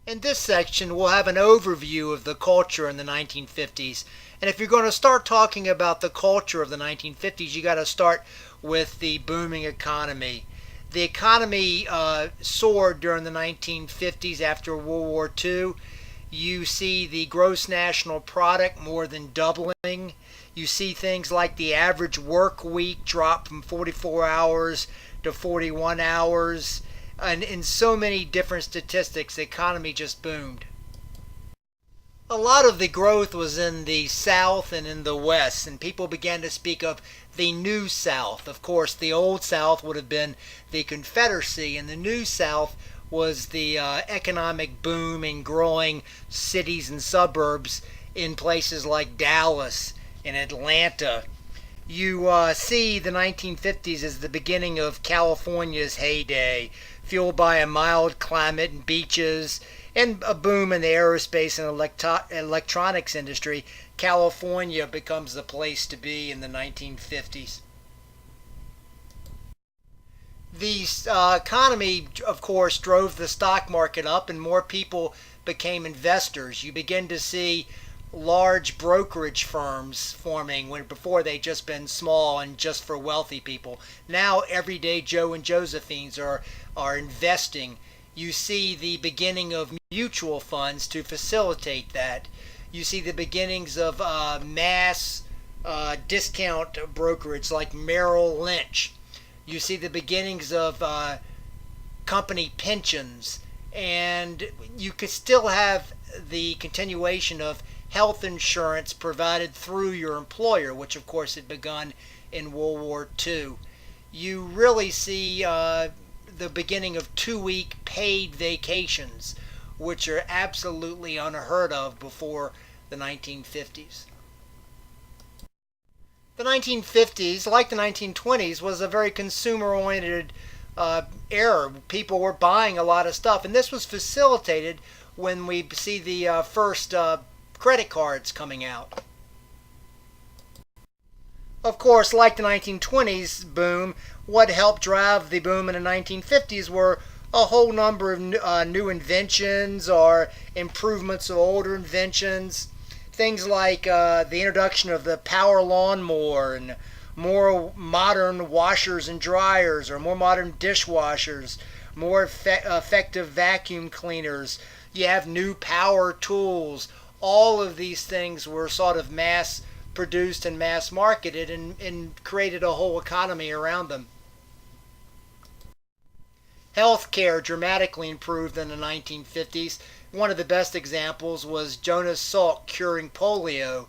In this section, we'll have an overview of the culture in the 1950s. And if you're going to start talking about the culture of the 1950s, you got to start with the booming economy. The economy soared during the 1950s after World War II. You see the gross national product more than doubling. You see things like the average work week drop from 44 hours to 41 hours. And in so many different statistics, the economy just boomed. A lot of the growth was in the South and in the West, and people began to speak of the New South. Of course, the Old South would have been the Confederacy, and the New South was the economic boom and growing cities and suburbs in places like Dallas and Atlanta. You see the 1950s as the beginning of California's heyday, fueled by a mild climate and beaches and a boom in the aerospace and electronics industry. California becomes the place to be in the 1950s. The economy, of course, drove the stock market up and more people became investors. You begin to see large brokerage firms forming when before they'd just been small and just for wealthy people. Now everyday Joe and Josephines are investing. You see the beginning of mutual funds to facilitate that. You see the beginnings of mass discount brokerage like Merrill Lynch. You see the beginnings of company pensions, and you could still have the continuation of health insurance provided through your employer, which of course had begun in World War II. You really see the beginning of 2-week paid vacations, which are absolutely unheard of before the 1950s. The 1950s, like the 1920s, was a very consumer-oriented era. People were buying a lot of stuff, and this was facilitated when we see the first credit cards coming out. Of course, like the 1920s boom, what helped drive the boom in the 1950s were a whole number of new inventions or improvements of older inventions. Things like the introduction of the power lawnmower and more modern washers and dryers or more modern dishwashers, more effective vacuum cleaners. You have new power tools. All of these things were sort of mass produced and mass marketed and created a whole economy around them. Healthcare dramatically improved in the 1950s. One of the best examples was Jonas Salk curing polio,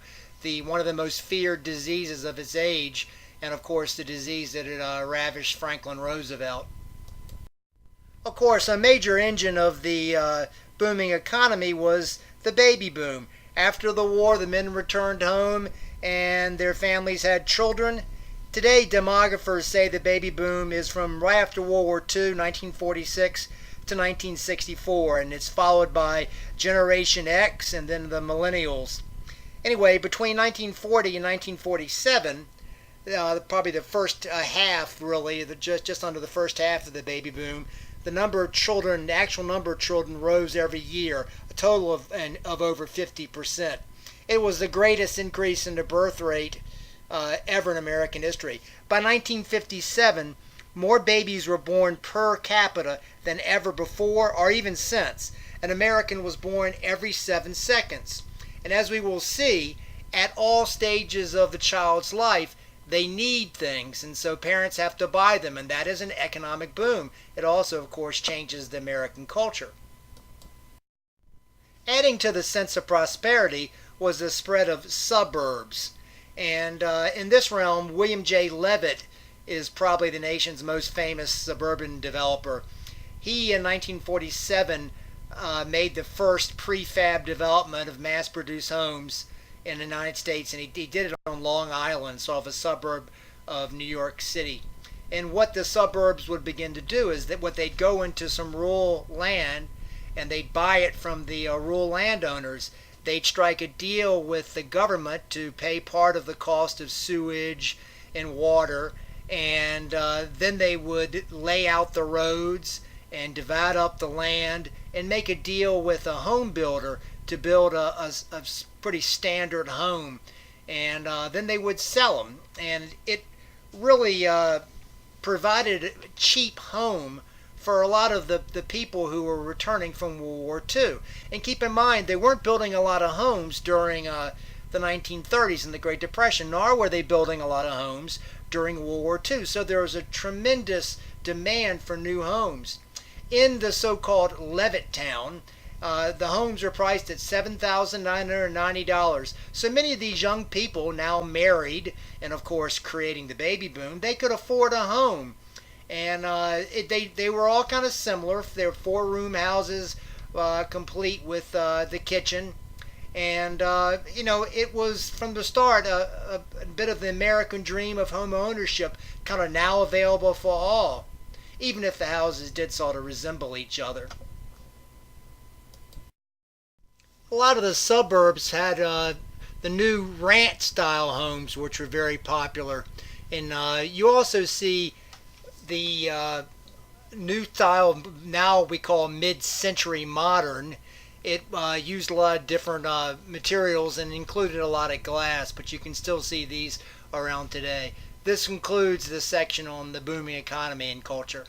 one of the most feared diseases of its age, and of course the disease that had ravished Franklin Roosevelt. Of course, a major engine of the booming economy was the baby boom. After the war, the men returned home and their families had children. Today, demographers say the baby boom is from right after World War II, 1946, to 1964, and it's followed by Generation X and then the millennials. Anyway, between 1940 and 1947, probably the first half, really, just under the first half of the baby boom, the number of children, the actual number of children rose every year, a total of over 50%. It was the greatest increase in the birth rate ever in American history. By 1957, more babies were born per capita than ever before or even since. An American was born every 7 seconds. And as we will see, at all stages of the child's life, they need things, and so parents have to buy them, and that is an economic boom. It also, of course, changes the American culture. Adding to the sense of prosperity was the spread of suburbs. And in this realm, William J. Levitt is probably the nation's most famous suburban developer. He, in 1947, made the first prefab development of mass-produced homes in the United States, and he did it on Long Island, sort of a suburb of New York City. And what the suburbs would begin to do is that they'd go into some rural land and they'd buy it from the rural landowners. They'd strike a deal with the government to pay part of the cost of sewage and water, and then they would lay out the roads and divide up the land and make a deal with a home builder to build a pretty standard home, and then they would sell them. And it really provided a cheap home for a lot of the people who were returning from World War II. And keep in mind, they weren't building a lot of homes during the 1930s and the Great Depression, nor were they building a lot of homes during World War II. So there was a tremendous demand for new homes. In the so-called Levittown, the homes were priced at $7,990. So many of these young people, now married and of course creating the baby boom, they could afford a home. And they were all kind of similar. They were 4-room houses, complete with the kitchen. And it was from the start a bit of the American dream of home ownership, kind of now available for all, even if the houses did sort of resemble each other. A lot of the suburbs had the new ranch style homes, which were very popular. And you also see the new style now we call mid-century modern. It used a lot of different materials and included a lot of glass, but you can still see these around today. This concludes the section on the booming economy and culture.